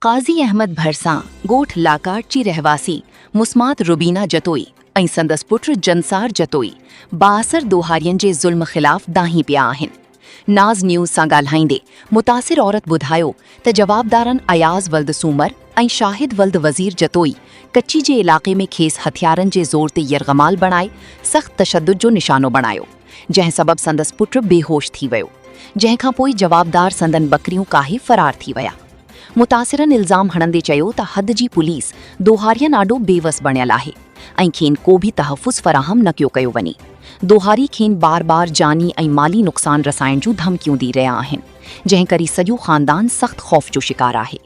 काज़ी अहमद भरसां गोठ लाकाटची रहवासी मुस्मात रुबीना जतोई ऐं संदसि पुट जनसार जतोई बाअसर दोहारियनि जे ज़ुल्म ख़िलाफ़ दाहीं पिया आहिनि। नाज़ न्यूज़ सां ॻाल्हाईंदे मुतासिर औरत ॿुधायो त जवाबदारनि अयाज़ वल्द सूमर ऐं शाहिद वल्द वज़ीर जतोई कच्ची जे इलाक़े में खेसि हथियारनि जे ज़ोर ते यरग़माल बणाए सख़्त तशद्दुद जो निशानो बणायो, जंहिं सबबि संदसि पुट बेहोश थी वियो, जंहिंखां पोइ जवाबदार संदन बकरियूं काहे फ़रार थी विया। मुतासिरनि इल्ज़ाम हणंदे चयो त हद जी पुलिस दोहारियनि आॾो बेवस बणियल आहे ऐं खेनि को बि तहफ़ुज़ फ़राहम न कयो वञे। दोहारी खेनि बार बार जानी ऐं माली नुक़सान रसाइण जूं धमकियूं ॾई रहिया आहिनि, जंहिं करे सॼो ख़ानदान सख़्त ख़ौफ़ जो शिकार आहे।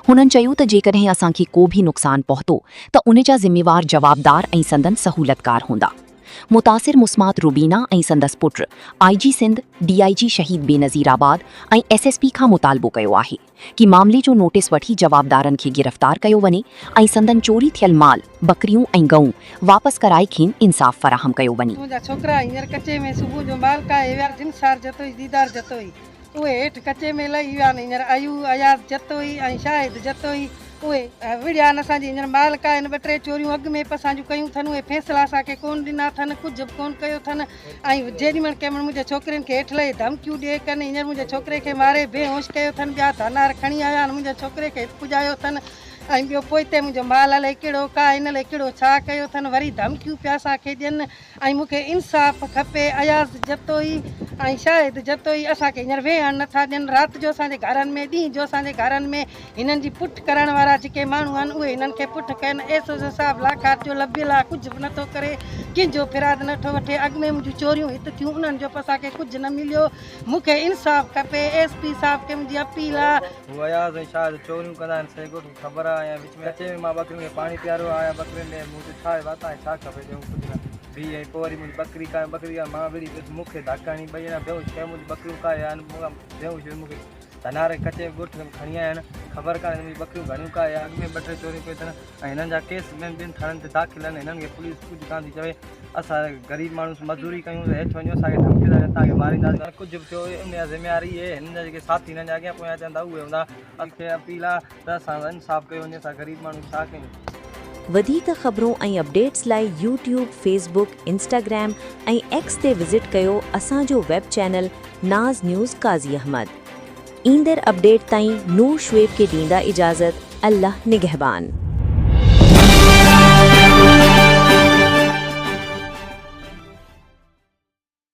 हुननि चयो त जेकॾहिं असांखे को बि नुक़सान पहुतो त उन जा ज़िम्मेवार जवाबदार ऐं संदन सहूलतकार हूंदा। मुतासिर मुस्मात रुबीना ऐं संदसि पुट IG सिंध DIG शहीद बेनज़ीराबाद ऐं SSP खां मुतालबो कयो आहे कि मामले जो नोटिस वठी जवाबदारनि खे गिरफ़्तार कयो वञे ऐं संदन चोरी थियल माल बकरियूं ऐं गऊं वापसि कराए खेनि इंसाफ़ फ़राहम कयो वञे। मुंहिंजा छोकिरा हींअर कचे में सुबुह जो माल काए विया जिनसार जतोई दीदार जतोई उहे हेठि कचे में लही विया आहिनि। हींअर अयू अयाज़ जतोई ऐं शाहिद जतोई उहे विड़िया आहिनि। असांजी हींअर माल का आहिनि, 2-3 चोरियूं अॻु में असांजूं कयूं अथनि, उहे फ़ैसिला असांखे कोन ॾिना अथनि, कुझु बि कोन कयो अथनि। ऐं जेॾीमहिल कंहिंमहिल मुंहिंजे छोकिरनि खे हेठि लही धमकियूं ॾिए कनि, हींअर मुंहिंजे छोकिरे खे मारे बेहोश कयो अथनि, ॿिया धनार खणी आया आहिनि, मुंहिंजे छोकिरे खे पुॼायो अथनि। ऐं ॿियो पोइ हिते मुंहिंजो माल हले कहिड़ो का इन लाइ कहिड़ो छा कयो अथनि, वरी धमकियूं पिया असांखे ॾियनि। ऐं मूंखे इंसाफ़ खपे। अयाज़ जतोई ऐं शाहिद जतोई असांखे हींअर वेहण नथा ॾियनि। राति जो असांजे घरनि में, ॾींहं जो असांजे घरनि में हिननि जी पुठ करण वारा जेके माण्हू आहिनि उहे हिननि खे पुठ कनि। SO साहिबु लाखात जो लभियल आहे, कुझु बि नथो करे, कंहिंजो फिराद नथो वठे। अॻु में मुंहिंजूं चोरियूं हिते थियूं, उन्हनि जो बि असांखे कुझु न मिलियो। मूंखे इंसाफ़ खपे। SP साहिब खे मुंहिंजी अपील आहे। अयाज़ ऐं शाहिद चोरियूं कंदा आहिनि, सही ॻोठ ख़बर आहे। विच में अचे मां बकरियुनि खे पाणी पीआरियो आहियां, बकरियुनि में मूंखे छा बात आहे, छा खपे ॾियूं कुझु न बि। ऐं पोइ वरी मुंहिंजी बकरी का मां विड़ी मूंखे धक हणी ॿई ॼणा बेहोश कयो। मुंहिंजी बकरियूं का आहिनि मूंखां बेहोश मूंखे धनार कचे ॻोठ खणी आया आहिनि, ख़बर कान्हे मुंहिंजी बकरियूं घणियूं का आहे। अॻु में 2-3 चोरियूं कयूं अथनि ऐं हिननि जा केस ॿियनि थाणनि ते दाख़िल आहिनि। हिननि खे पुलिस कुझु कान थी चवे। असां ग़रीब माण्हू मज़दूरी कयूं, हेठि वञो असांखे धमकी था ॾियनि, तव्हांखे मारींदासीं, कुझु बि थियो उन जा ज़िम्मेवारी आहे हिननि जा जेके साथी हिननि जा अॻियां पोयां चवंदा उहे हूंदा। असांखे अपील आहे त असां इंसाफ़ कयो वञे, असां ग़रीब माण्हू छा कयूं। वधीक ख़बरूं ऐं अपडेट्स लाइ YouTube, Facebook, Instagram ऐं X ते विज़िट कयो असांजो वेब चैनल नाज़ न्यूज़ काज़ी अहमद। ईंदड़ अपडेट ताईं नूर शुएब खे ॾींदा इजाज़त। अल्लाह निगहबान।